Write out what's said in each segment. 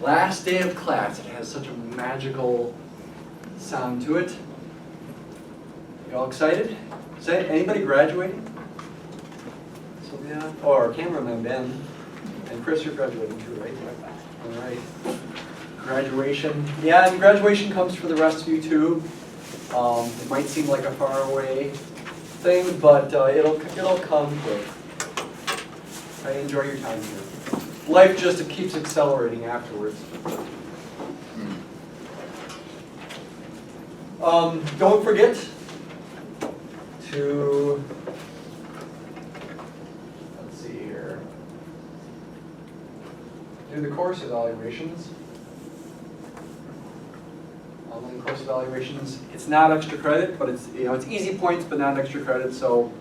Last day of class. It has such a magical sound to it. You all excited? Is anybody graduating? Sylvia? Or cameraman Ben. And Chris, you're graduating too, right? All right. Graduation. Yeah, and graduation comes for the rest of you too. It might seem like a faraway thing, but it'll come quick. Okay, enjoy your time here. Life just keeps accelerating afterwards. Don't forget to, let's see here, do the course evaluations. Online course evaluations. It's not extra credit, but it's it's easy points, but not extra credit. So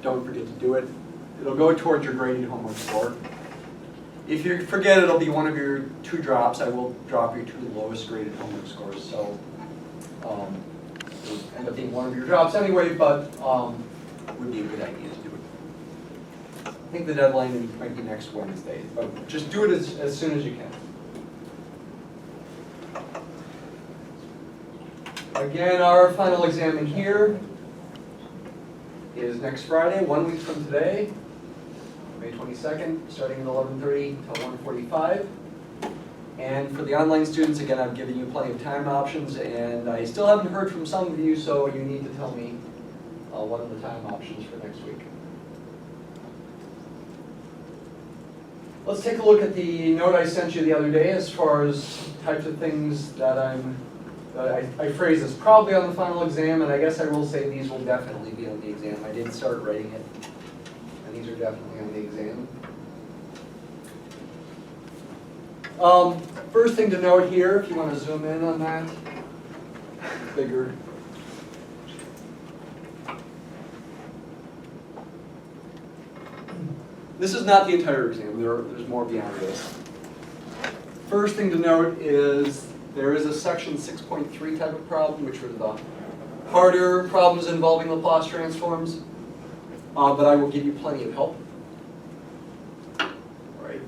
don't forget to do it. It'll go towards your graded homework score. If you forget, it'll be one of your 2 drops. I will drop you to the lowest graded homework scores. So it'll end up being one of your drops anyway, but it would be a good idea to do it. I think the deadline might be next Wednesday, but just do it as soon as you can. Again, our final exam in here is next Friday, 1 week from today, May 22nd, starting at 11:30 till 1:45. And for the online students, again, I've given you plenty of time options, and I still haven't heard from some of you, so you need to tell me what are the time options for next week. Let's take a look at the note I sent you the other day as far as types of things that I phrase as probably on the final exam, and I guess I will say these will definitely be on the exam. I did start writing it, and these are definitely on the exam. First thing to note here, if you want to zoom in on that, bigger. This is not the entire exam. There's more beyond this. First thing to note is there is a section 6.3 type of problem, which are the harder problems involving Laplace transforms, but I will give you plenty of help. Right.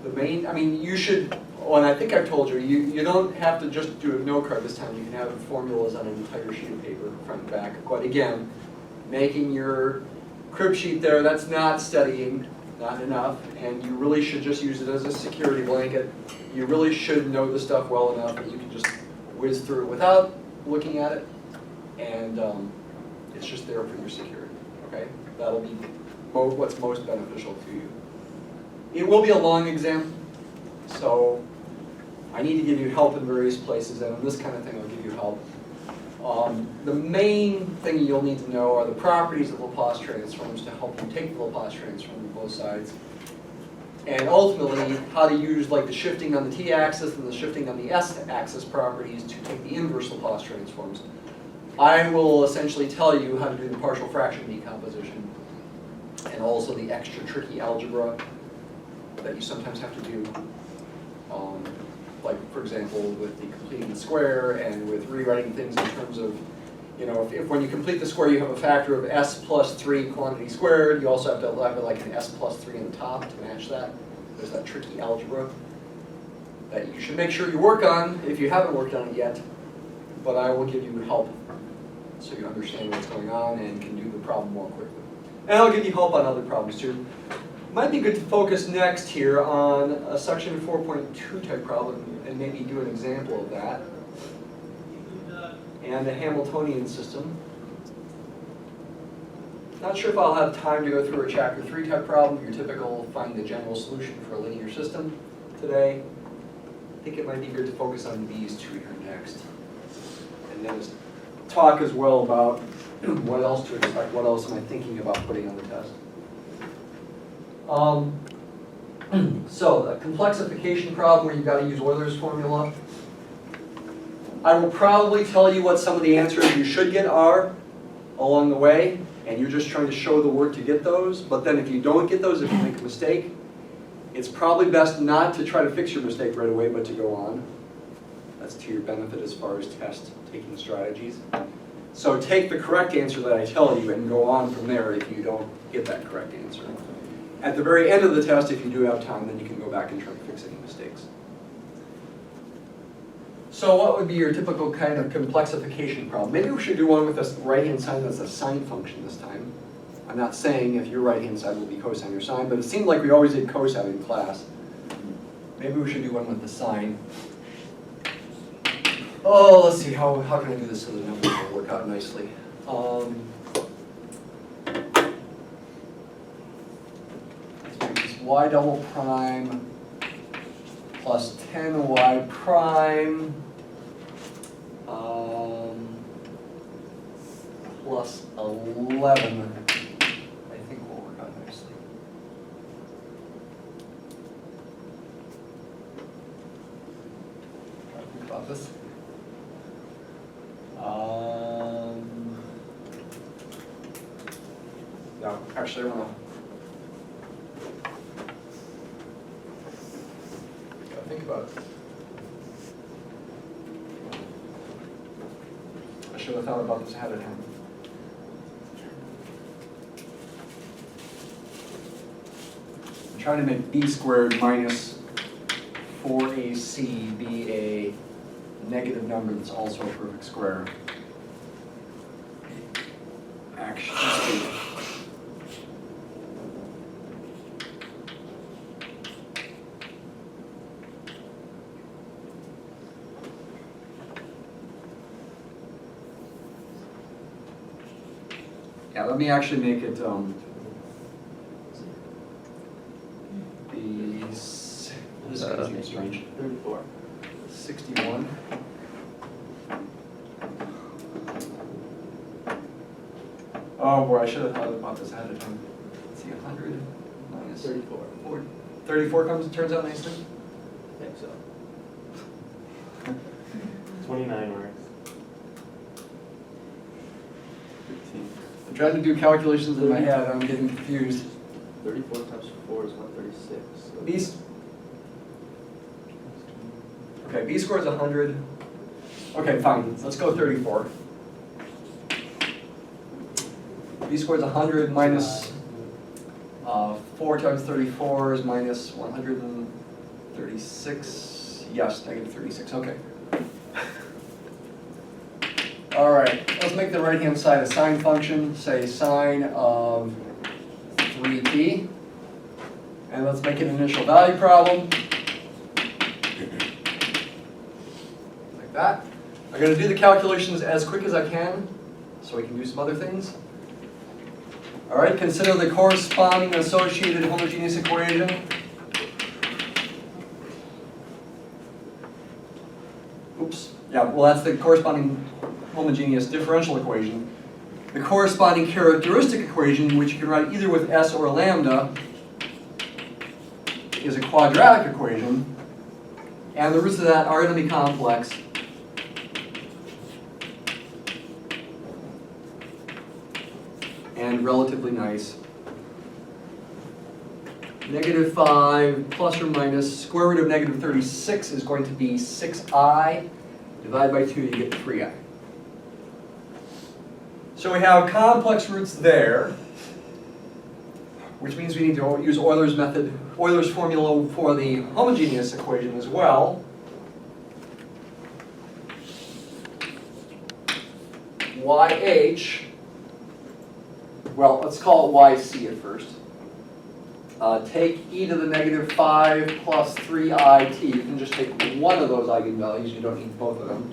The main, you should, and I think I've told you, you don't have to just do a note card this time. You can have formulas on an entire sheet of paper, front and back. But again, making your crib sheet there, that's not studying, not enough, and you really should just use it as a security blanket. You really should know the stuff well enough that you can just whiz through it without looking at it, and it's just there for your security, okay? That'll be what's most beneficial to you. It will be a long exam, so I need to give you help in various places, and in this kind of thing I'll give you help. The main thing you'll need to know are the properties of Laplace transforms to help you take the Laplace transform to both sides. And ultimately, how to use like the shifting on the t-axis and the shifting on the s-axis properties to take the inverse Laplace transforms. I will essentially tell you how to do the partial fraction decomposition and also the extra tricky algebra that you sometimes have to do. Like, for example, with the completing the square and with rewriting things in terms of, if when you complete the square you have a factor of s plus 3 quantity squared, you also have to have like an s plus 3 in the top to match that. There's that tricky algebra that you should make sure you work on if you haven't worked on it yet, but I will give you help so you understand what's going on and can do the problem more quickly. And I'll give you help on other problems too. Might be good to focus next here on a section 4.2 type problem and maybe do an example of that. And the Hamiltonian system. Not sure if I'll have time to go through a chapter 3 type problem, your typical find the general solution for a linear system today. I think it might be good to focus on these 2 here next. And then just talk as well about what else to expect, what else am I thinking about putting on the test. So the complexification problem where you've got to use Euler's formula. I will probably tell you what some of the answers you should get are along the way, and you're just trying to show the work to get those. But then if you don't get those, if you make a mistake, it's probably best not to try to fix your mistake right away, but to go on. That's to your benefit as far as test taking strategies. So take the correct answer that I tell you and go on from there if you don't get that correct answer. At the very end of the test, if you do have time, then you can go back and try to fix any mistakes. So what would be your typical kind of complexification problem? Maybe we should do one with this right-hand side that's a sine function this time. I'm not saying if your right-hand side will be cosine or sine, but it seemed like we always did cosine in class. Maybe we should do one with the sine. Oh, let's see, how can I do this so the numbers will work out nicely? Let's make this y double prime plus 10y prime plus 11, I think will work out nicely. Try to think about this. No, actually I want to think about it. I should have thought about this ahead of time. I'm trying to make b squared minus 4ac be a negative number that's also a perfect square. Actually, yeah, let me actually make it this is going to seem strange. 34. 61. Oh boy, I should have thought about this ahead of time. Let's see, 100 minus 34. 40. 34 turns out nicely. I think so. 29 works. 15. I'm trying to do calculations in my head, I'm getting confused. 34 times 4 is 136. So Okay, b squared is 100. Okay, fine, let's go 34. B squared is 100 minus 4 times 34 is minus 136. Yes, negative 36, okay. All right, let's make the right-hand side a sine function, say sine of 3t. And let's make it an initial value problem. Like that. I'm going to do the calculations as quick as I can so we can do some other things. All right, consider the corresponding associated homogeneous equation. Oops. Yeah, well, that's the corresponding homogeneous differential equation. The corresponding characteristic equation, which you can write either with s or lambda, is a quadratic equation. And the roots of that are going to be complex. And relatively nice. Negative 5 plus or minus square root of negative 36 is going to be 6i. Divide by 2, you get 3i. So we have complex roots there, which means we need to use Euler's method, Euler's formula for the homogeneous equation as well. YH, well, let's call it YC at first. Take e to the negative 5 plus 3it. You can just take one of those eigenvalues. You don't need both of them.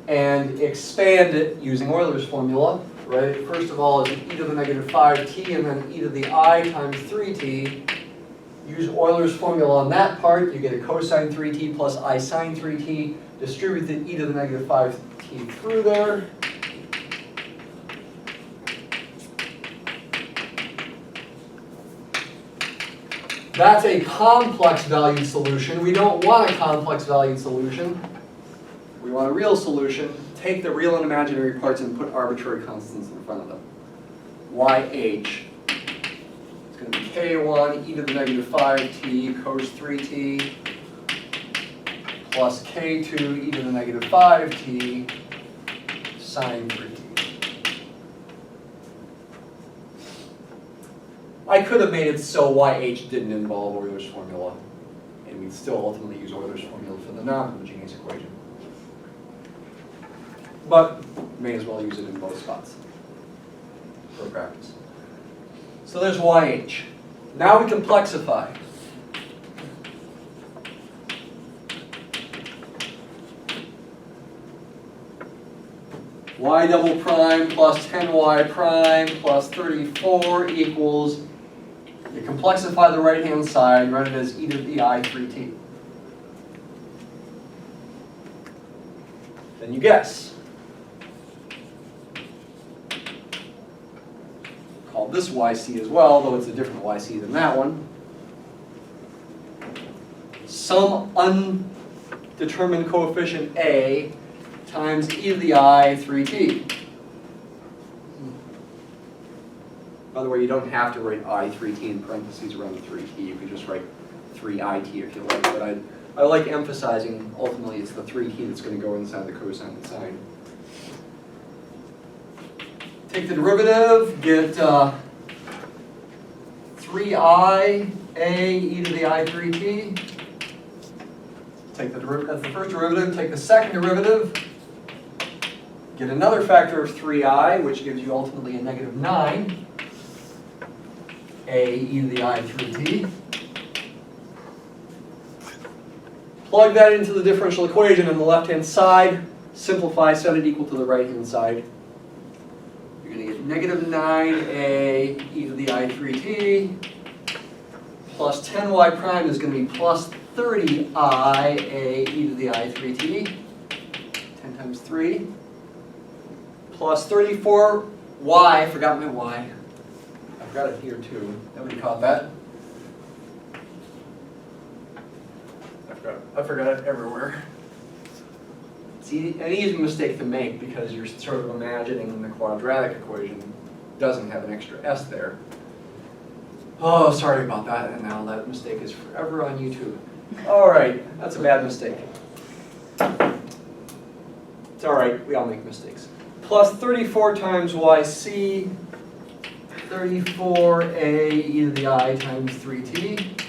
And expand it using Euler's formula. Right? First of all, is e to the negative 5t, and then e to the I times 3t. Use Euler's formula on that part. You get a cosine 3t plus I sine 3t. Distribute the e to the negative 5t through there. That's a complex valued solution. We don't want a complex valued solution. We want a real solution. Take the real and imaginary parts and put arbitrary constants in front of them. YH. It's going to be K1 e to the negative 5t cos 3t plus K2 e to the negative 5t sine 3t. I could have made it so YH didn't involve Euler's formula. And we'd still ultimately use Euler's formula for the non-homogeneous equation. But may as well use it in both spots for practice. So there's YH. Now we complexify. Y double prime plus 10y prime plus 34 equals, you complexify the right-hand side, write it as e to the I 3t. Then you guess. Call this yc as well, though it's a different yc than that one. Some undetermined coefficient a times e to the I 3t. By the way, you don't have to write I 3t in parentheses around the 3t. You can just write 3it if you like. But I like emphasizing, ultimately, it's the 3t that's going to go inside the cosine and sine. Take the derivative, get 3i a e to the I 3t. Take the derivative, that's the first derivative. Take the second derivative. Get another factor of 3i, which gives you ultimately a negative 9 a e to the I 3t. Plug that into the differential equation on the left-hand side. Simplify, set it equal to the right-hand side. You're going to get negative 9a e to the I 3t plus 10y prime is going to be plus 30i a e to the I 3t. 10 times 3. Plus 34y, I forgot my y. I forgot it here too. Nobody caught that? I forgot it everywhere. It's an easy mistake to make because you're sort of imagining the quadratic equation doesn't have an extra s there. Oh, sorry about that, and now that mistake is forever on YouTube. All right, that's a bad mistake. It's all right, we all make mistakes. Plus 34 times yc, 34a e to the I times 3t.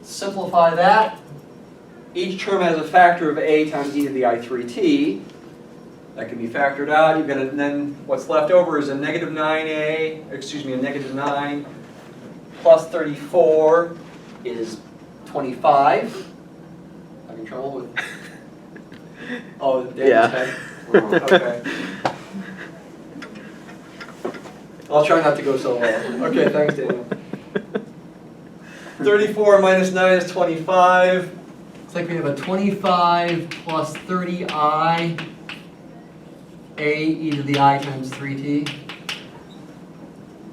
Simplify that. Each term has a factor of a times e to the I 3t. That can be factored out. You've got to, then what's left over is a negative 9a, excuse me, a negative 9 plus 34 is 25. Having trouble with? Oh, David's head? Oh, okay. I'll try not to go so long. Okay, thanks, Daniel. 34 minus 9 is 25. Looks like we have a 25 plus 30i a e to the I times 3t.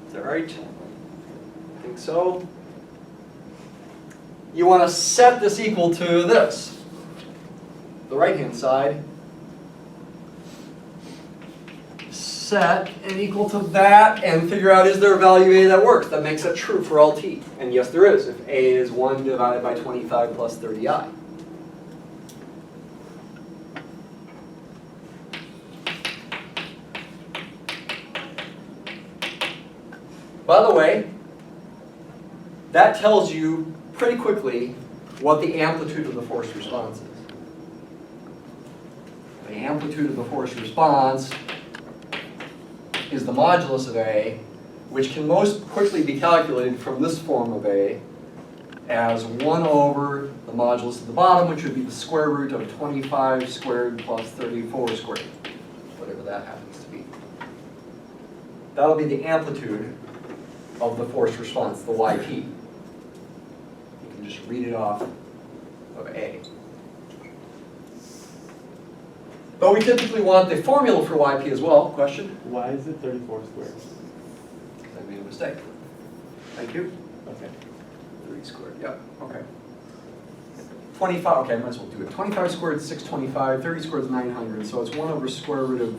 Is that right? I think so. You want to set this equal to this. The right-hand side. Set and equal to that and figure out, is there a value a that works, that makes it true for all t? And yes, there is, if a is 1 divided by 25 plus 30i. By the way, that tells you pretty quickly what the amplitude of the forced response is. The amplitude of the forced response is the modulus of A, which can most quickly be calculated from this form of A as 1 over the modulus of the bottom, which would be the square root of 25 squared plus 34 squared, whatever that happens to be. That'll be the amplitude of the forced response, the YP. You can just read it off of A. But we typically want the formula for YP as well. Question? Why is it 34 squared? Because I made a mistake. Thank you. Okay. 30 squared, yep, okay. 25, okay, I might as well do it. 25 squared is 625, 30 squared is 900, so it's 1 over square root of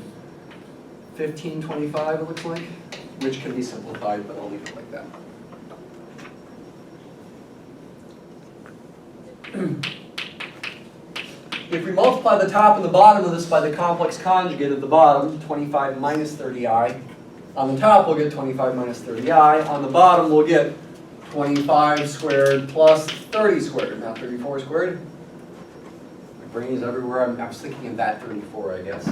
1525, it looks like, which can be simplified, but I'll leave it like that. If we multiply the top and the bottom of this by the complex conjugate of the bottom, 25 minus 30i, on the top we'll get 25 minus 30i, on the bottom we'll get 25 squared plus 30 squared, not 34 squared. My brain is everywhere. I was thinking of that 34, I guess.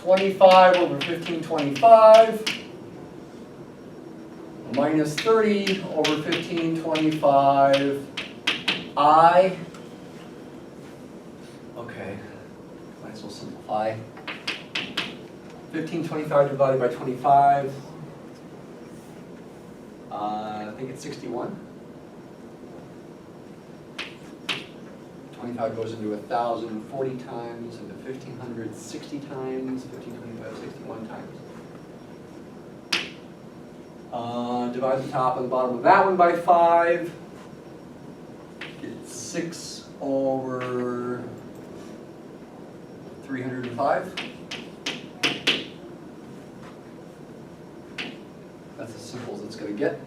(25 over 1525) minus 30 over 1525 I. Okay, might as well simplify. 1525 divided by 25. I think it's 61. 25 goes into 1,040 times, into 1,500 60 times, 1,525 61 times. Divide the top and the bottom of that one by 5. It's 6 over 305. That's as simple as it's going to get.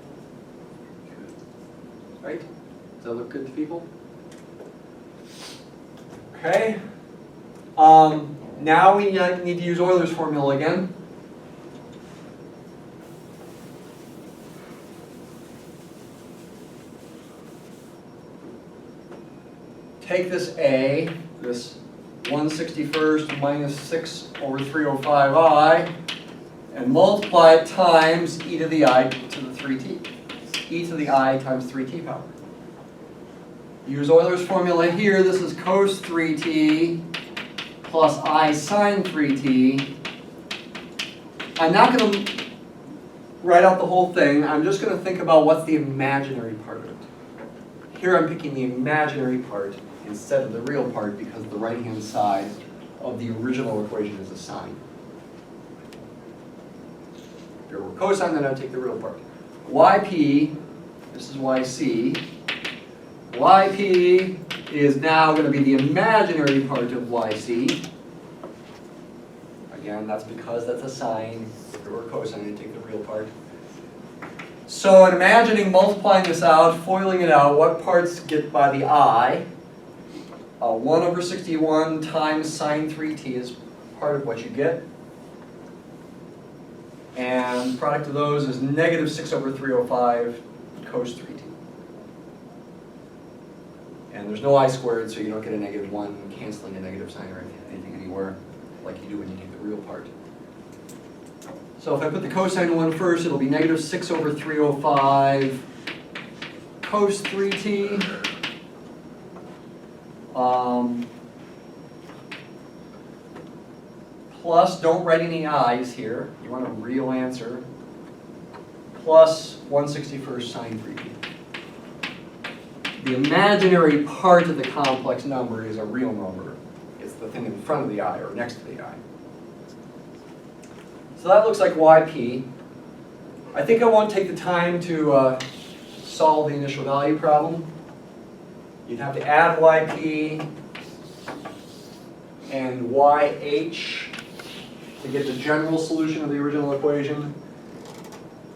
Right? Does that look good to people? Okay. Now we need to use Euler's formula again. Take this A, this 161st minus 6 over 305I, and multiply it times e to the I to the 3t. E to the I times 3t power. Use Euler's formula here. This is cos 3t plus I sine 3t. I'm not going to write out the whole thing. I'm just going to think about what's the imaginary part of it. Here I'm picking the imaginary part instead of the real part because the right-hand side of the original equation is a sine. If it were cosine, then I'd take the real part. Yp, this is Yc. Yp is now going to be the imaginary part of Yc. Again, that's because that's a sine. If it were cosine, I'd take the real part. So in imagining multiplying this out, foiling it out, what parts get by the I? 1 over 61 times sine 3t is part of what you get. And the product of those is negative 6 over 305 cos 3t. And there's no I squared, so you don't get a negative 1 canceling a negative sign or anything anywhere like you do when you take the real part. So if I put the cosine one first, it'll be negative 6 over 305 cos 3t. Plus, don't write any i's here. You want a real answer. Plus 1/61st sine 3t. The imaginary part of the complex number is a real number. It's the thing in front of the I or next to the I. So that looks like Yp. I think I won't take the time to solve the initial value problem. You'd have to add Yp and Yh to get the general solution of the original equation.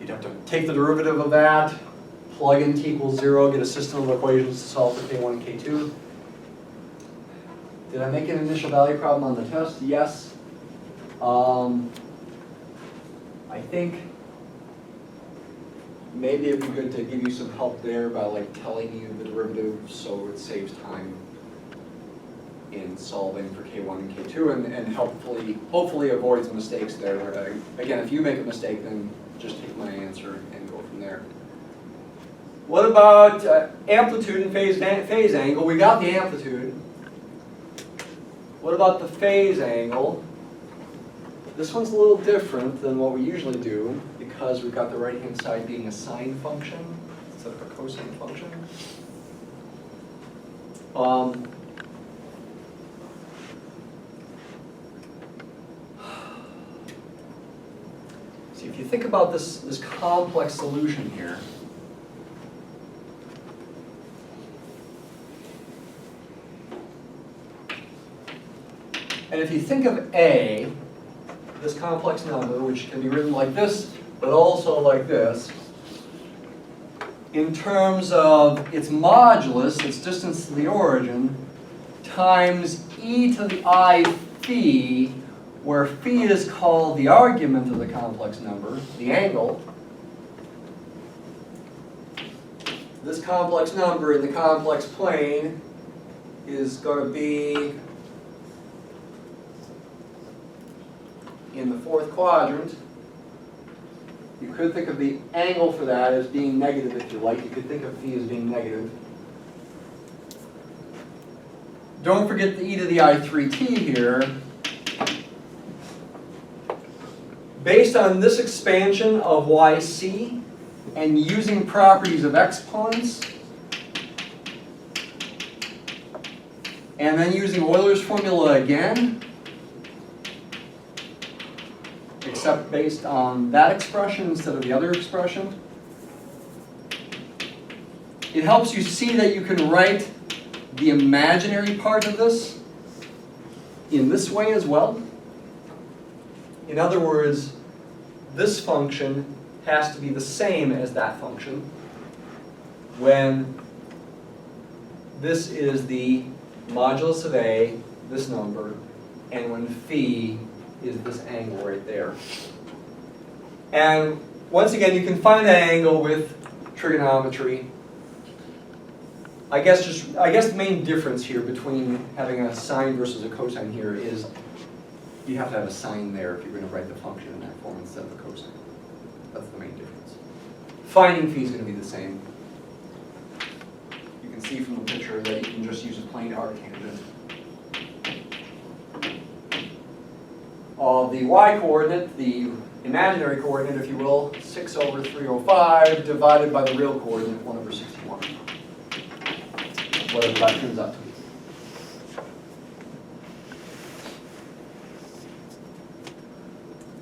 You'd have to take the derivative of that, plug in t equals 0, get a system of equations to solve for k1 and k2. Did I make an initial value problem on the test? Yes. I think maybe it'd be good to give you some help there by like telling you the derivative so it saves time in solving for k1 and k2 and hopefully avoids mistakes there. Again, if you make a mistake, then just take my answer and go from there. What about amplitude and phase angle? We got the amplitude. What about the phase angle? This one's a little different than what we usually do because we've got the right-hand side being a sine function instead of a cosine function. See, if you think about this complex solution here, and if you think of A, this complex number, which can be written like this, but also like this, in terms of its modulus, its distance to the origin, times e to the I phi where phi is called the argument of the complex number, the angle. This complex number in the complex plane is going to be in the fourth quadrant. You could think of the angle for that as being negative if you like. You could think of phi as being negative. Don't forget the e to the I3t here. Based on this expansion of yc and using properties of exponents, and then using Euler's formula again, except based on that expression instead of the other expression, it helps you see that you can write the imaginary part of this in this way as well. In other words, this function has to be the same as that function when this is the modulus of A, this number, and when phi is this angle right there. And once again, you can find that angle with trigonometry. I guess the main difference here between having a sine versus a cosine here is you have to have a sine there if you're going to write the function in that form instead of a cosine. That's the main difference. Finding phi is going to be the same. You can see from the picture that you can just use a plain arctangent. The y-coordinate, the imaginary coordinate, if you will, 6 over 305 divided by the real coordinate, 1 over 61. Whatever that turns out to be.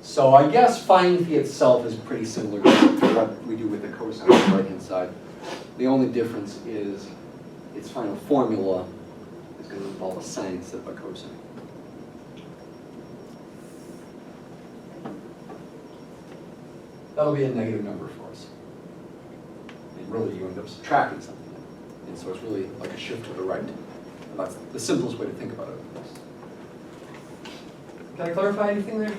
So I guess finding phi itself is pretty similar to what we do with the cosine on the right-hand side. The only difference is its final formula is going to involve a sine instead of a cosine. That'll be a negative number for us. And really you end up subtracting something. And so it's really like a shift to the right. And that's the simplest way to think about it. Can I clarify anything there?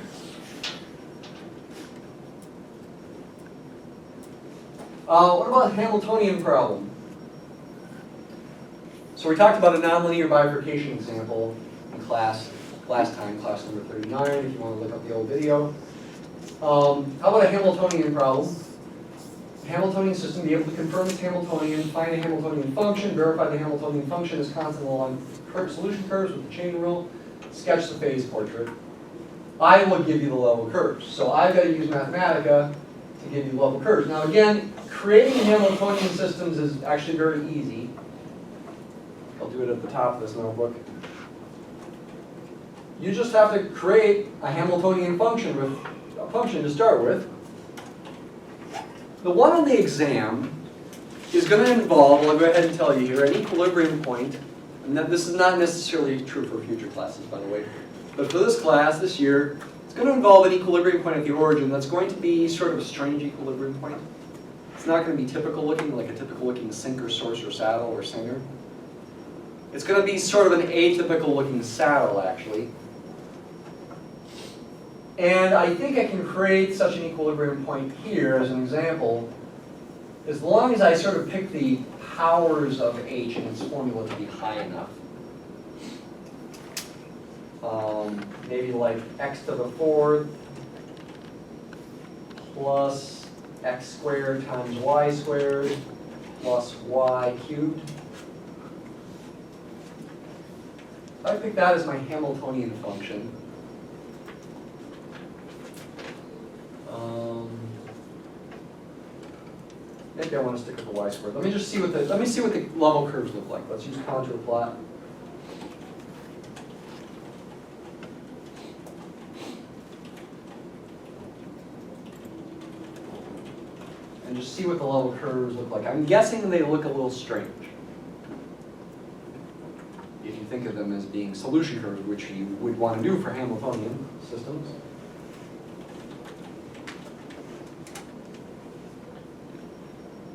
What about Hamiltonian problem? So we talked about a nonlinear bifurcation example in class last time, class number 39, if you want to look up the old video. How about a Hamiltonian problem? Hamiltonian system, be able to confirm it's Hamiltonian, find a Hamiltonian function, verify the Hamiltonian function is constant along solution curves with the chain rule, sketch the phase portrait. I will give you the level curves. So I've got to use Mathematica to give you level curves. Now again, creating Hamiltonian systems is actually very easy. I'll do it at the top of this notebook. You just have to create a Hamiltonian function with a function to start with. The one on the exam is going to involve, I'll go ahead and tell you here, an equilibrium point. And this is not necessarily true for future classes, by the way. But for this class, this year, it's going to involve an equilibrium point at the origin that's going to be sort of a strange equilibrium point. It's not going to be typical looking, like a typical looking sink or source or saddle or singer. It's going to be sort of an atypical looking saddle, actually. And I think I can create such an equilibrium point here as an example, as long as I sort of pick the powers of h in its formula to be high enough. Maybe like x to the 4th plus x squared times y squared plus y cubed. I pick that as my Hamiltonian function. Maybe I want to stick with the y squared. Let me see what the level curves look like. Let's use contour plot. And just see what the level curves look like. I'm guessing they look a little strange. If you think of them as being solution curves, which you would want to do for Hamiltonian systems.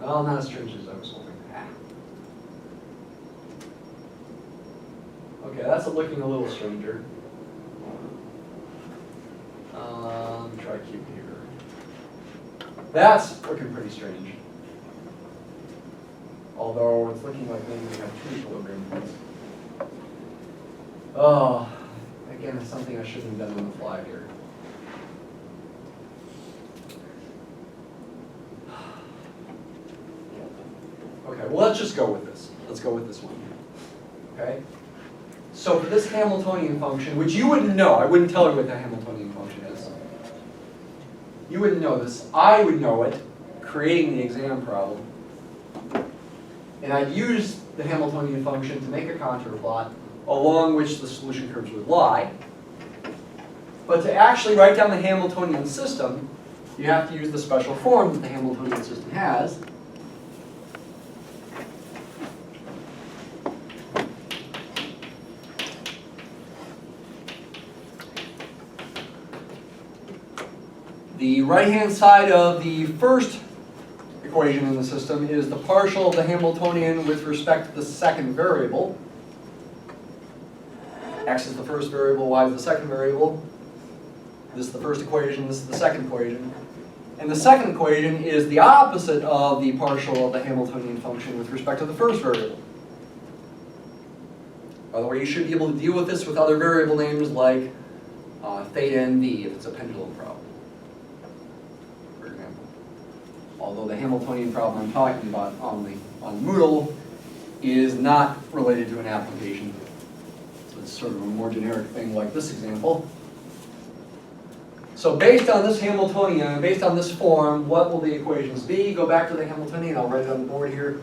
Well, not as strange as I was hoping. Okay, that's looking a little stranger. That's looking pretty strange. Although it's looking like maybe we have two equilibrium points. Oh, again, it's something I shouldn't have done on the fly here. Okay, well, let's just go with this. Let's go with this one. Okay? So for this Hamiltonian function, which you wouldn't know, I wouldn't tell you what the Hamiltonian function is. You wouldn't know this. I would know it, creating the exam problem. And I'd use the Hamiltonian function to make a contour plot along which the solution curves would lie. But to actually write down the Hamiltonian system, you have to use the special form that the Hamiltonian system has. The right-hand side of the first equation in the system is the partial of the Hamiltonian with respect to the second variable. X is the first variable, y is the second variable. This is the first equation, this is the second equation. And the second equation is the opposite of the partial of the Hamiltonian function with respect to the first variable. By the way, you should be able to deal with this with other variable names like theta and v if it's a pendulum problem, for example. Although the Hamiltonian problem I'm talking about on Moodle is not related to an application. So it's sort of a more generic thing like this example. So based on this Hamiltonian, based on this form, what will the equations be? Go back to the Hamiltonian, I'll write it on the board here.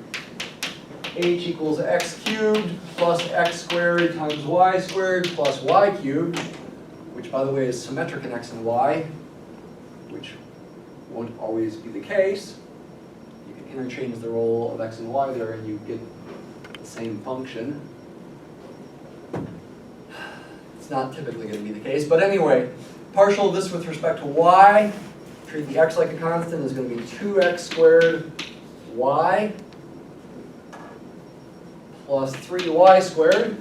H equals x cubed plus x squared times y squared plus y cubed, which by the way is symmetric in x and y, which won't always be the case. You can interchange the role of x and y there and you get the same function. It's not typically going to be the case, but anyway, partial of this with respect to y, treat the x like a constant, is going to be 2x squared y plus 3y squared.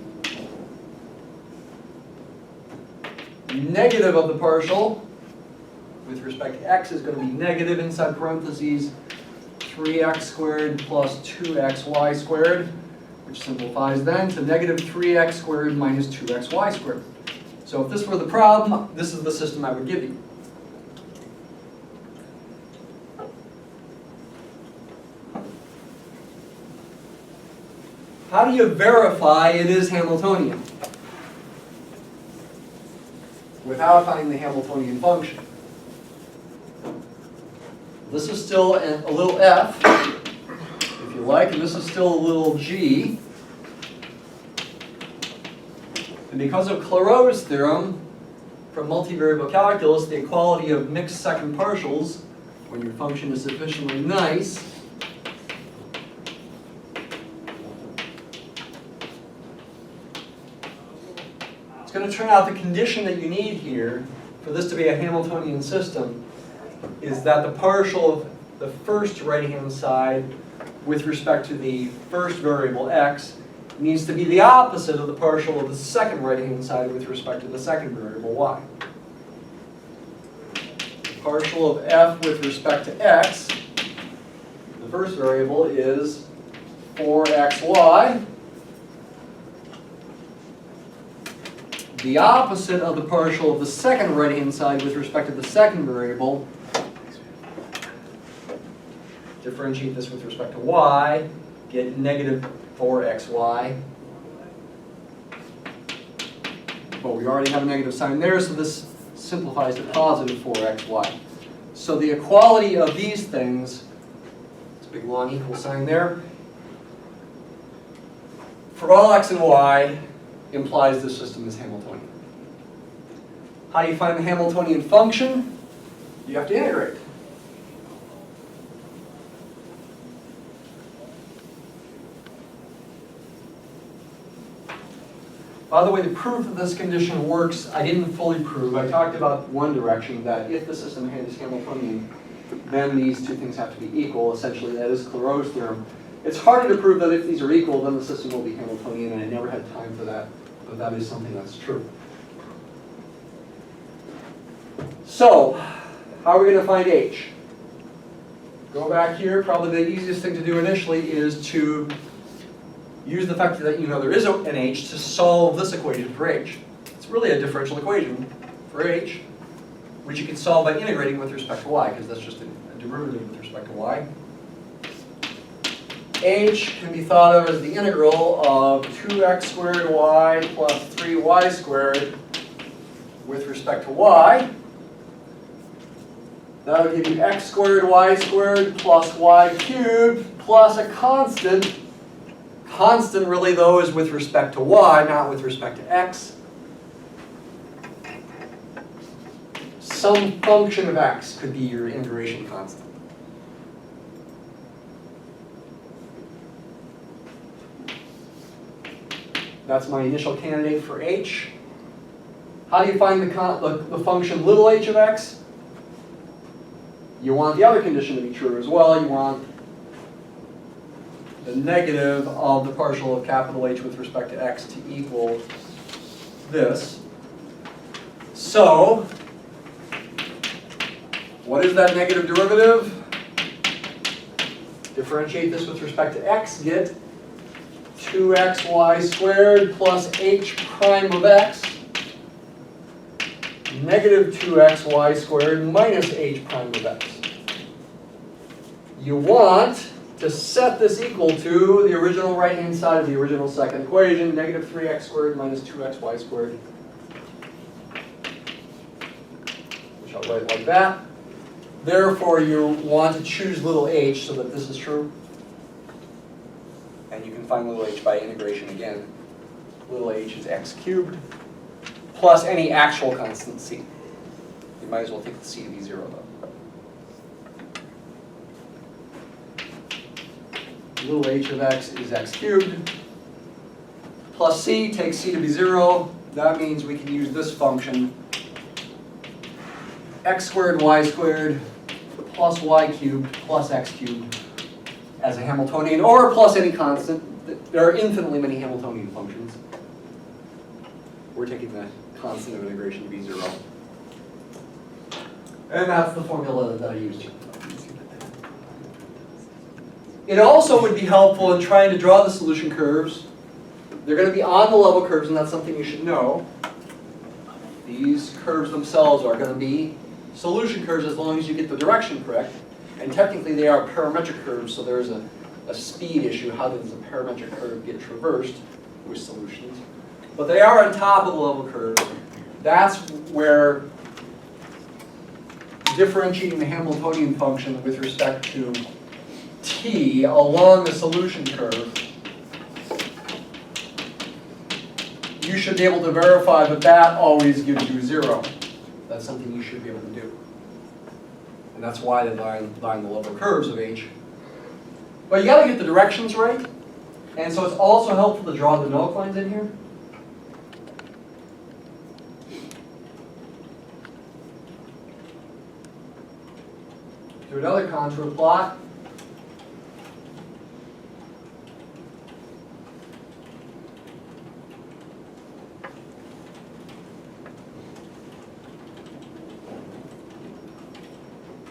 Negative of the partial with respect to x is going to be negative inside parentheses 3x squared plus 2xy squared, which simplifies then to negative 3x squared minus 2xy squared. So if this were the problem, this is the system I would give you. How do you verify it is Hamiltonian without finding the Hamiltonian function? This is still a little f, if you like, and this is still a little g. And because of Clairaut's theorem from multivariable calculus, the equality of mixed second partials, when your function is sufficiently nice, it's going to turn out the condition that you need here for this to be a Hamiltonian system is that the partial of the first right-hand side with respect to the first variable x needs to be the opposite of the partial of the second right-hand side with respect to the second variable y. The partial of f with respect to x, the first variable, is 4xy. The opposite of the partial of the second right-hand side with respect to the second variable, differentiate this with respect to y, get negative 4xy. But we already have a negative sign there, so this simplifies to positive 4xy. So the equality of these things, it's a big long equal sign there, for all x and y implies this system is Hamiltonian. How do you find the Hamiltonian function? You have to integrate. By the way, the proof that this condition works, I didn't fully prove. I talked about one direction, that if the system is Hamiltonian, then these two things have to be equal. Essentially, that is Clairaut's theorem. It's harder to prove that if these are equal, then the system will be Hamiltonian, and I never had time for that, but that is something that's true. So, how are we going to find h? go back here. Probably the easiest thing to do initially is to use the fact that you know there is an h to solve this equation for h. It's really a differential equation for h, which you can solve by integrating with respect to y, because that's just a derivative with respect to y. H can be thought of as the integral of 2x squared y plus 3y squared with respect to y. That would give you x squared y squared plus y cubed plus a constant. Constant really though is with respect to y, not with respect to x. Some function of x could be your integration constant. That's my initial candidate for h. How do you find the function little h of x? You want the other condition to be true as well. You want the negative of the partial of capital H with respect to x to equal this. So, what is that negative derivative? Differentiate this with respect to x, get 2xy squared plus h prime of x negative 2xy squared minus h prime of x. You want to set this equal to the original right-hand side of the original second equation, negative 3x squared minus 2xy squared, which I'll write like that. Therefore, you want to choose little h so that this is true. And you can find little h by integration again. Little h is x cubed plus any actual constant c. You might as well take the c to be 0 though. Little h of x is x cubed plus c, take c to be 0. That means we can use this function x squared y squared plus y cubed plus x cubed as a Hamiltonian, or plus any constant. There are infinitely many Hamiltonian functions. We're taking the constant of integration to be 0. And that's the formula that I used here. It also would be helpful in trying to draw the solution curves. They're going to be on the level curves, and that's something you should know. These curves themselves are going to be solution curves as long as you get the direction correct. And technically they are parametric curves, so there's a speed issue. How does a parametric curve get traversed with solutions? But they are on top of the level curve. That's where differentiating the Hamiltonian function with respect to t along the solution curve, you should be able to verify that that always gives you 0. That's something you should be able to do. And that's why they line the level curves of h. But you got to get the directions right. And so it's also helpful to draw the null lines in here. Do another contour plot.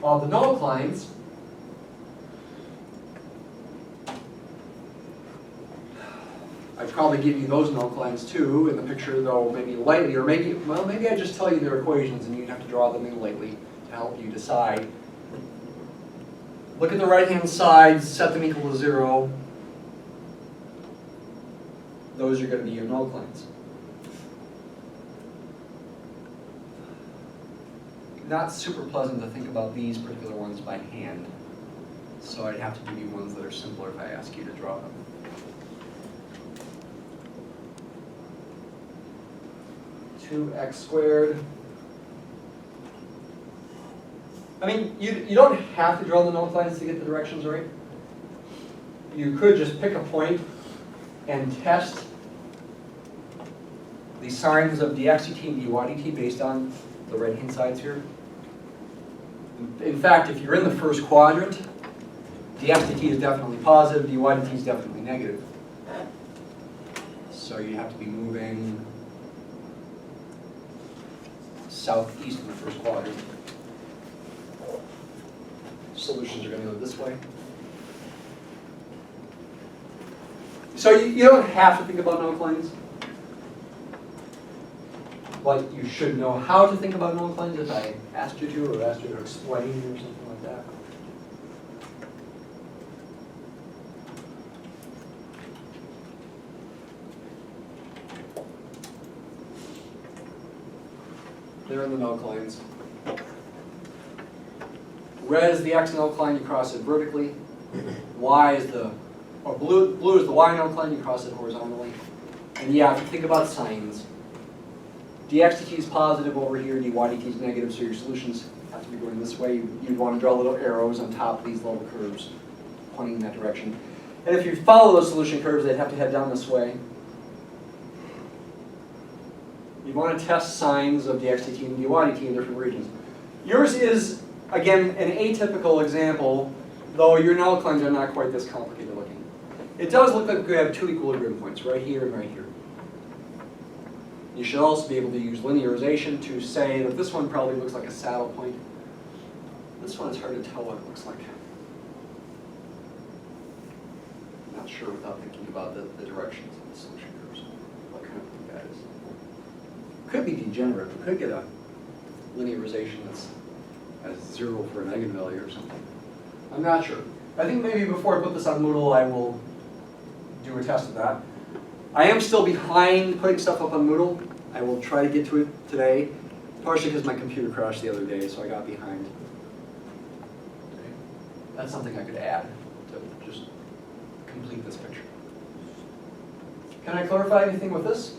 Of the null lines, I'd probably give you those null lines too in the picture, though maybe lightly, or maybe, well, maybe I just tell you their equations and you'd have to draw them in lightly to help you decide. Look at the right-hand side, set them equal to 0. Those are going to be your null lines. Not super pleasant to think about these particular ones by hand. So I'd have to give you ones that are simpler if I ask you to draw them. Two x squared. I mean, you don't have to draw the null lines to get the directions right. You could just pick a point and test the signs of dx dt and dy dt based on the right-hand sides here. In fact, if you're in the first quadrant, dx dt is definitely positive, dy dt is definitely negative. So you have to be moving southeast in the first quadrant. solutions are going to go this way. So you don't have to think about null claims, but you should know how to think about null claims if I asked you to, or asked you to explain or something like that. There are the null claims. Red is the x null claim, you cross it vertically. Y is the, or blue is the y null claim, you cross it horizontally. And yeah, if you think about signs, dx dt is positive over here, dy dt is negative, so your solutions have to be going this way. You'd want to draw little arrows on top of these little curves pointing in that direction. And if you follow those solution curves, they'd have to head down this way. You want to test signs of dx dt and dy dt in different regions. Yours is, again, an atypical example, though your null claims are not quite this complicated looking. It does look like we have two equilibrium points, right here and right here. You should also be able to use linearization to say that this one probably looks like a saddle point. This one is hard to tell what it looks like. I'm not sure without thinking about the directions of the solution curves, what kind of thing that is. Could be degenerate. We could get a linearization that's as 0 for an eigenvalue or something. I'm not sure. I think maybe before I put this on Moodle, I will do a test of that. I am still behind putting stuff up on Moodle. I will try to get to it today, partially because my computer crashed the other day, so I got behind. Okay. That's something I could add to just complete this picture. Can I clarify anything with this?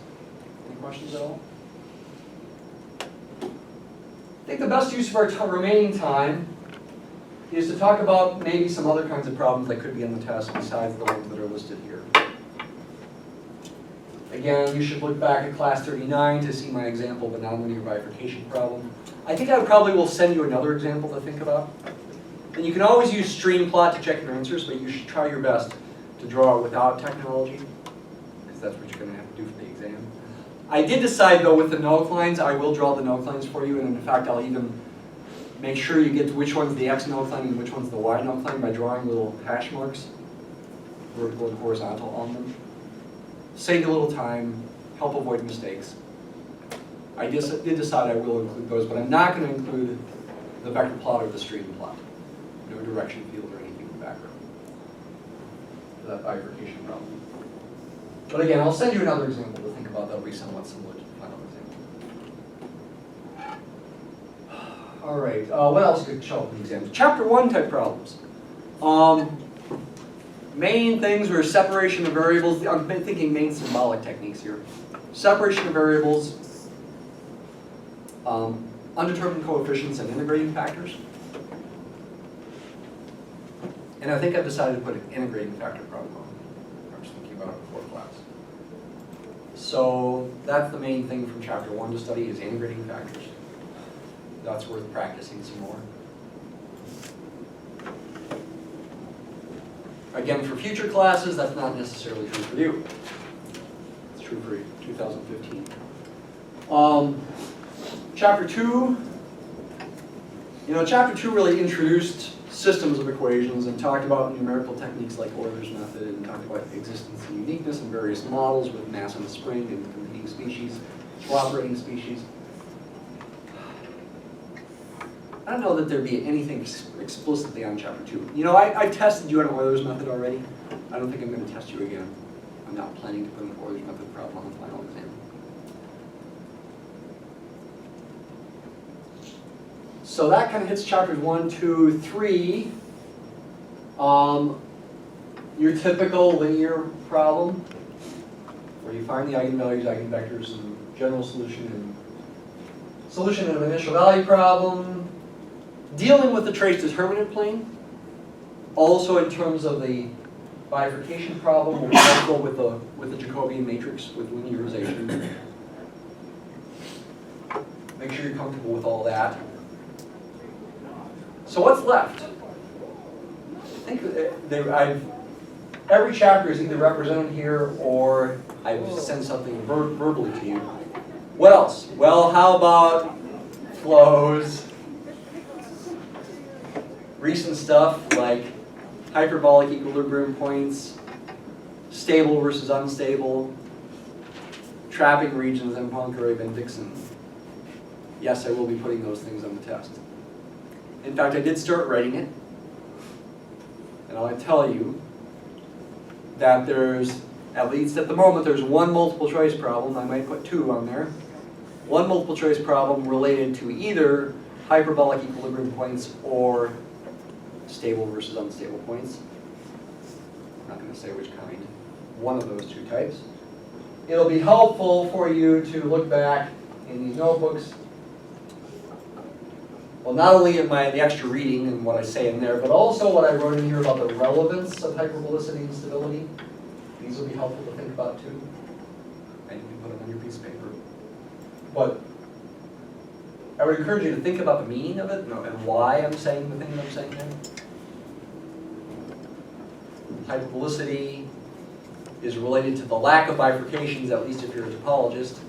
Any questions at all? I think the best use of our remaining time is to talk about maybe some other kinds of problems that could be in the test besides the ones that are listed here. Again, you should look back at class 39 to see my example of a nonlinear bifurcation problem. I think I probably will send you another example to think about. And you can always use stream plot to check your answers, but you should try your best to draw it without technology, because that's what you're going to have to do for the exam. I did decide, though, with the null claims, I will draw the null claims for you, and in fact, I'll even make sure you get to which one's the x null claim and which one's the y null claim by drawing little hash marks, vertical and horizontal, on them. Save you a little time, help avoid mistakes. I did decide I will include those, but I'm not going to include the vector plot or the stream plot. No direction field or anything in the background for that bifurcation problem. But again, I'll send you another example to think about that'll be somewhat similar to the final example. All right, what else could show up in the exam? Chapter 1 type problems. Main things were separation of variables. I'm thinking main symbolic techniques here. Separation of variables, undetermined coefficients, and integrating factors. And I think I've decided to put an integrating factor problem on. I was thinking about it before class. So that's the main thing from chapter 1 to study is integrating factors. That's worth practicing some more. Again, for future classes, that's not necessarily true for you. It's true for 2015. Chapter 2, chapter 2 really introduced systems of equations and talked about numerical techniques like Euler's method and talked about existence and uniqueness and various models with mass on the spring and competing species, cooperating species. I don't know that there'd be anything explicitly on chapter 2. I tested you on Euler's method already. I don't think I'm going to test you again. I'm not planning to put an Euler's method problem on the final exam. So that kind of hits chapters 1, 2, 3. Your typical linear problem, where you find the eigenvalues, eigenvectors, and general solution, and solution of an initial value problem. Dealing with the trace determinant plane, also in terms of the bifurcation problem, we'll also with the Jacobian matrix with linearization. Make sure you're comfortable with all that. So what's left? I think every chapter is either represented here or I will send something verbally to you. What else? Well, how about flows? recent stuff like hyperbolic equilibrium points, stable versus unstable, trapping regions, and Poincare-Bendixson. Yes, I will be putting those things on the test. In fact, I did start writing it. And I'll tell you that there's, at least at the moment, there's one multiple choice problem. I might put two on there. One multiple choice problem related to either hyperbolic equilibrium points or stable versus unstable points. I'm not going to say which kind. One of those two types. It'll be helpful for you to look back in these notebooks. Well, not only at the extra reading and what I say in there, but also what I wrote in here about the relevance of hyperbolicity and stability. These will be helpful to think about too. And you can put them on your piece of paper. But I would encourage you to think about the meaning of it and why I'm saying the thing that I'm saying there. Hyperbolicity is related to the lack of bifurcations, at least if you're a topologist,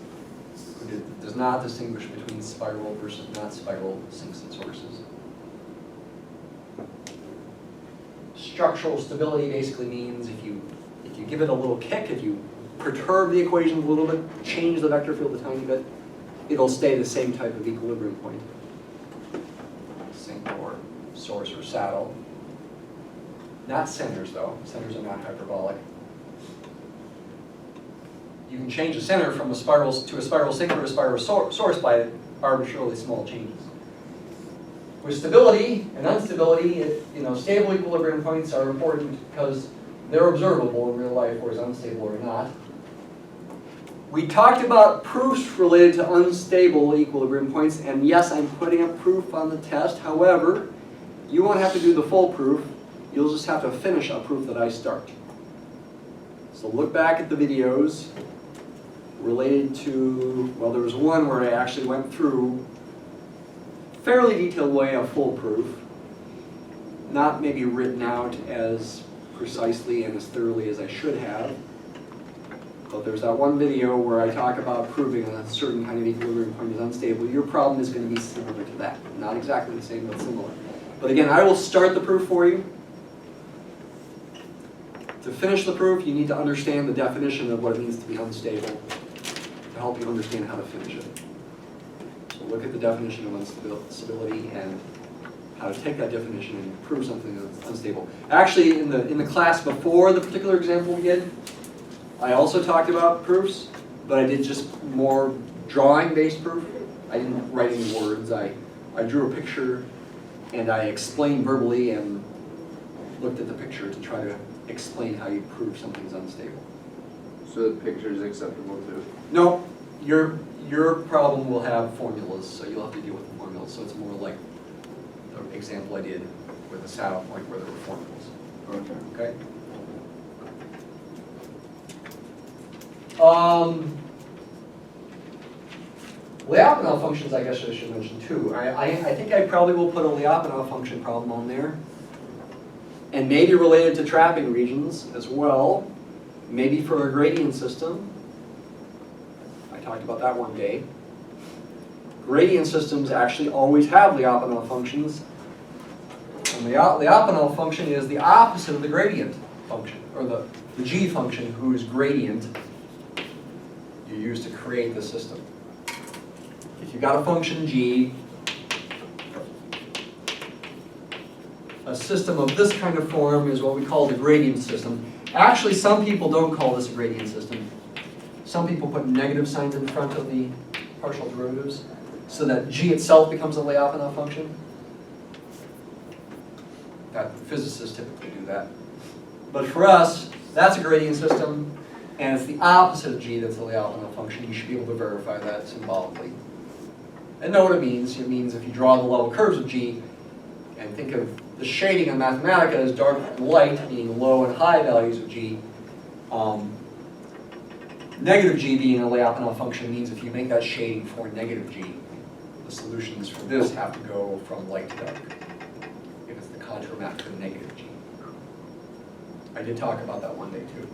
who does not distinguish between spiral versus not spiral sinks and sources. Structural stability basically means if you give it a little kick, if you perturb the equations a little bit, change the vector field a tiny bit, it'll stay the same type of equilibrium point. Sink or source or saddle. Not centers though. Centers are not hyperbolic. You can change the center from a spiral to a spiral sink or a spiral source by arbitrarily small changes. With stability and instability, stable equilibrium points are important because they're observable in real life, whereas unstable or not. We talked about proofs related to unstable equilibrium points, and yes, I'm putting a proof on the test. However, you won't have to do the full proof. You'll just have to finish a proof that I start. So look back at the videos related to, well, there was one where I actually went through fairly detailed way a full proof, not maybe written out as precisely and as thoroughly as I should have. But there's that one video where I talk about proving a certain kind of equilibrium point is unstable. Your problem is going to be similar to that. Not exactly the same, but similar. But again, I will start the proof for you. To finish the proof, you need to understand the definition of what it means to be unstable to help you understand how to finish it. So look at the definition of instability and how to take that definition and prove something that's unstable. Actually, in the class before the particular example we did, I also talked about proofs, but I did just more drawing-based proof. I didn't write any words. I drew a picture, and I explained verbally and looked at the picture to try to explain how you prove something's unstable. So the picture is acceptable too? No, your problem will have formulas, so you'll have to deal with the formulas. So it's more like the example I did with the saddle point where there were formulas. Okay? Lyapunov functions, I guess I should mention too. I think I probably will put a Lyapunov function problem on there. And maybe related to trapping regions as well. Maybe for a gradient system. I talked about that one day. Gradient systems actually always have Lyapunov functions. And the Lyapunov function is the opposite of the gradient function, or the g function whose gradient you use to create the system. If you've got a function g, a system of this kind of form is what we call the gradient system. Actually, some people don't call this a gradient system. Some people put negative signs in front of the partial derivatives so that g itself becomes a Lyapunov function. Physicists typically do that. But for us, that's a gradient system, and it's the opposite of g that's a Lyapunov function. You should be able to verify that symbolically. And know what it means. It means if you draw the level curves of g, and think of the shading in Mathematica as dark and light, meaning low and high values of g. Negative g being a Lyapunov function means if you make that shading for negative g, the solutions for this have to go from light to dark, if it's the contour map for negative g. I did talk about that one day too.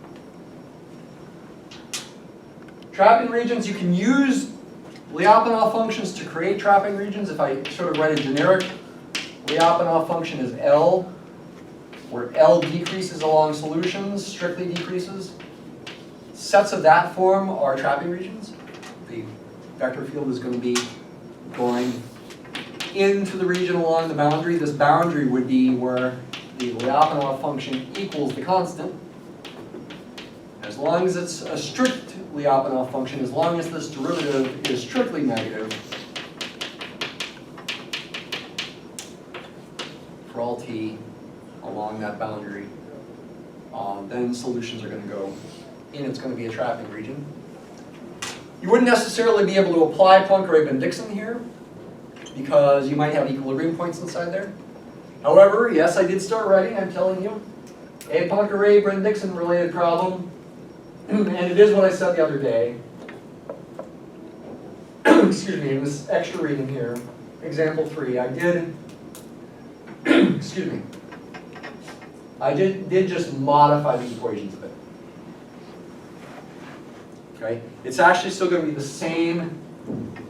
Trapping regions, you can use Lyapunov functions to create trapping regions. If I sort of write a generic Lyapunov function is L, where L decreases along solutions, strictly decreases. Sets of that form are trapping regions. The vector field is going to be going into the region along the boundary. This boundary would be where the Lyapunov function equals the constant. As long as it's a strict Lyapunov function, as long as this derivative is strictly negative, for all t along that boundary, then solutions are going to go in. It's going to be a trapping region. You wouldn't necessarily be able to apply Poincare-Bendixson here, because you might have equilibrium points inside there. However, yes, I did start writing, I'm telling you, a Poincare-Bendixson related problem, and it is what I said the other day. Excuse me, in this extra reading here, example 3, I did, excuse me, I did just modify the equations a bit. Okay, it's actually still going to be the same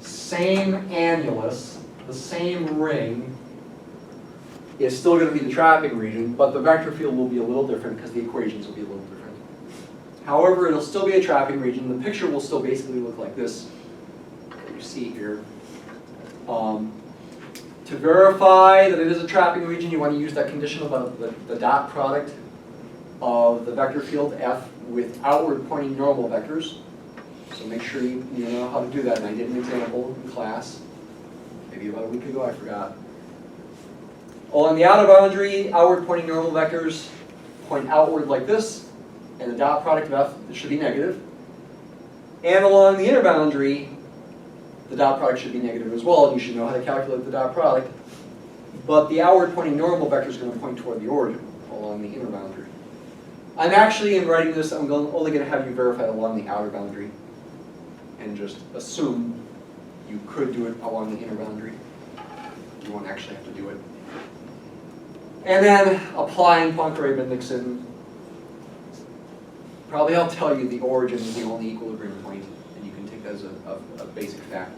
annulus, the same ring is still going to be the trapping region, but the vector field will be a little different because the equations will be a little different. However, it'll still be a trapping region. The picture will still basically look like this, what you see here. To verify that it is a trapping region, you want to use that condition about the dot product of the vector field F with outward pointing normal vectors. So make sure you know how to do that. And I did an example in class, maybe about a week ago, I forgot. On the outer boundary, outward pointing normal vectors point outward like this, and the dot product of F should be negative. And along the inner boundary, the dot product should be negative as well, and you should know how to calculate the dot product. But the outward pointing normal vector is going to point toward the origin along the inner boundary. I'm actually, in writing this, I'm only going to have you verify it along the outer boundary, and just assume you could do it along the inner boundary. You won't actually have to do it. And then applying Poincare-Bendixson, probably I'll tell you the origin is the only equilibrium point, and you can take that as a basic fact.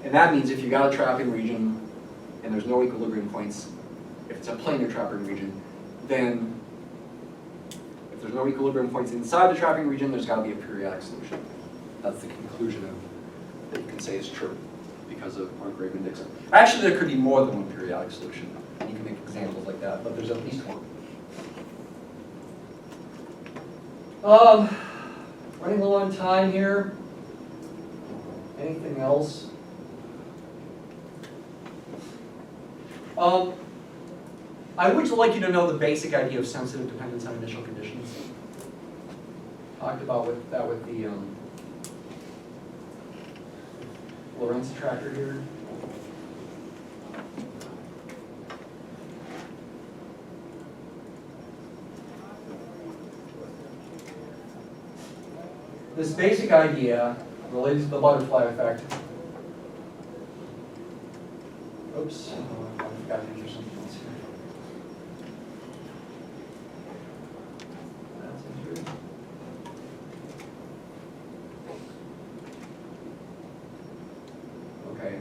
And that means if you got a trapping region and there's no equilibrium points, if it's a planar trapping region, then if there's no equilibrium points inside the trapping region, there's got to be a periodic solution. That's the conclusion that you can say is true because of Poincare-Bendixson. Actually, there could be more than one periodic solution. You can make examples like that, but there's at least one. Running low on time here. Anything else? I would like you to know the basic idea of sensitive dependence on initial conditions. Talked about that with the Lorenz tracker here. This basic idea related to the butterfly effect. Oops, I forgot to enter something else here. That's in here. Okay.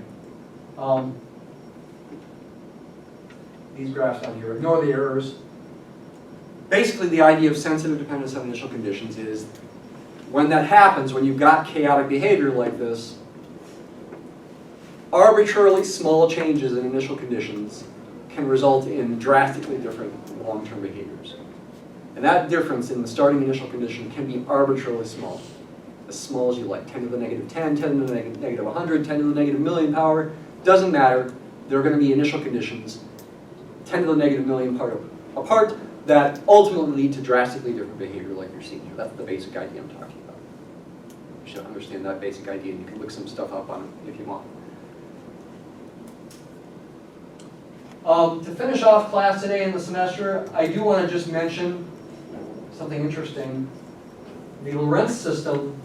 These graphs down here, ignore the errors. Basically, the idea of sensitive dependence on initial conditions is when that happens, when you've got chaotic behavior like this, arbitrarily small changes in initial conditions can result in drastically different long-term behaviors. And that difference in the starting initial condition can be arbitrarily small as you like, 10 to the negative 10, 10 to the negative 100, 10 to the negative million power, doesn't matter. There are going to be initial conditions, 10 to the negative million apart, that ultimately lead to drastically different behavior like you're seeing here. That's the basic idea I'm talking about. You should understand that basic idea, and you can look some stuff up on it if you want. To finish off class today in the semester, I do want to just mention something interesting. The Lorenz system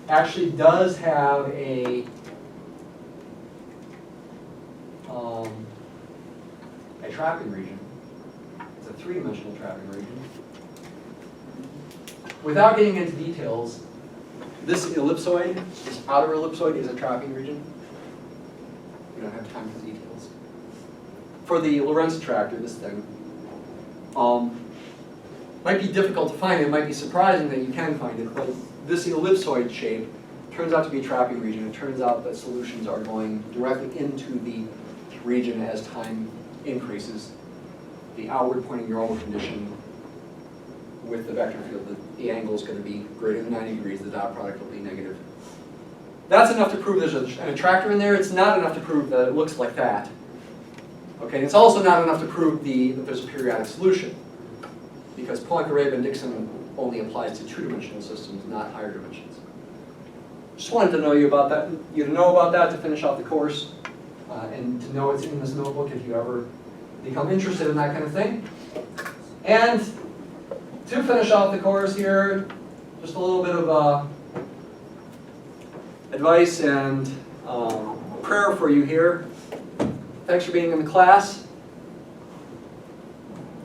actually does have a trapping region. It's a three-dimensional trapping region. Without getting into details, this ellipsoid, this outer ellipsoid, is a trapping region. We don't have time for the details. for the Lorenz attractor, this thing, might be difficult to find. It might be surprising that you can find it, but this ellipsoid shape turns out to be a trapping region. It turns out that solutions are going directly into the region as time increases. The outward pointing neural condition with the vector field, the angle is going to be greater than 90 degrees, the dot product will be negative. That's enough to prove there's an attractor in there. It's not enough to prove that it looks like that. Okay, it's also not enough to prove that there's a periodic solution, because Poincare-Bendixson only applies to two-dimensional systems, not higher dimensions. Just wanted to know you about that. You to know about that to finish off the course, and to know it's in this notebook if you ever become interested in that kind of thing. And to finish off the course here, just a little bit of advice and prayer for you here. Thanks for being in the class.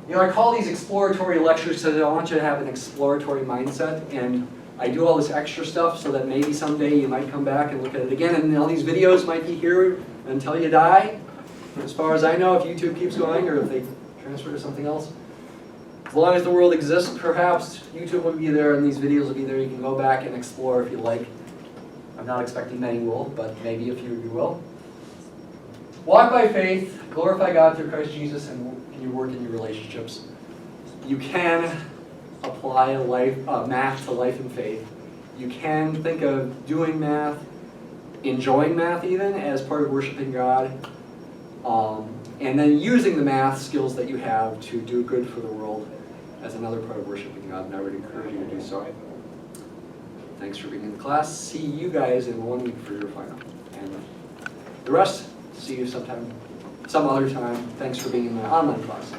You know, I call these exploratory lectures because I want you to have an exploratory mindset, and I do all this extra stuff so that maybe someday you might come back and look at it again, and all these videos might be here until you die. As far as I know, if YouTube keeps going or if they transfer to something else. As long as the world exists, perhaps YouTube will be there and these videos will be there. You can go back and explore if you like. I'm not expecting many will, but maybe a few of you will. Walk by faith, glorify God through Christ Jesus, and in your work and your relationships. You can apply math to life and faith. You can think of doing math, enjoying math even, as part of worshiping God, and then using the math skills that you have to do good for the world as another part of worshiping God, and I would encourage you to do so. Thanks for being in the class. See you guys in 1 week for your final. And the rest, see you some other time. Thanks for being in the online class.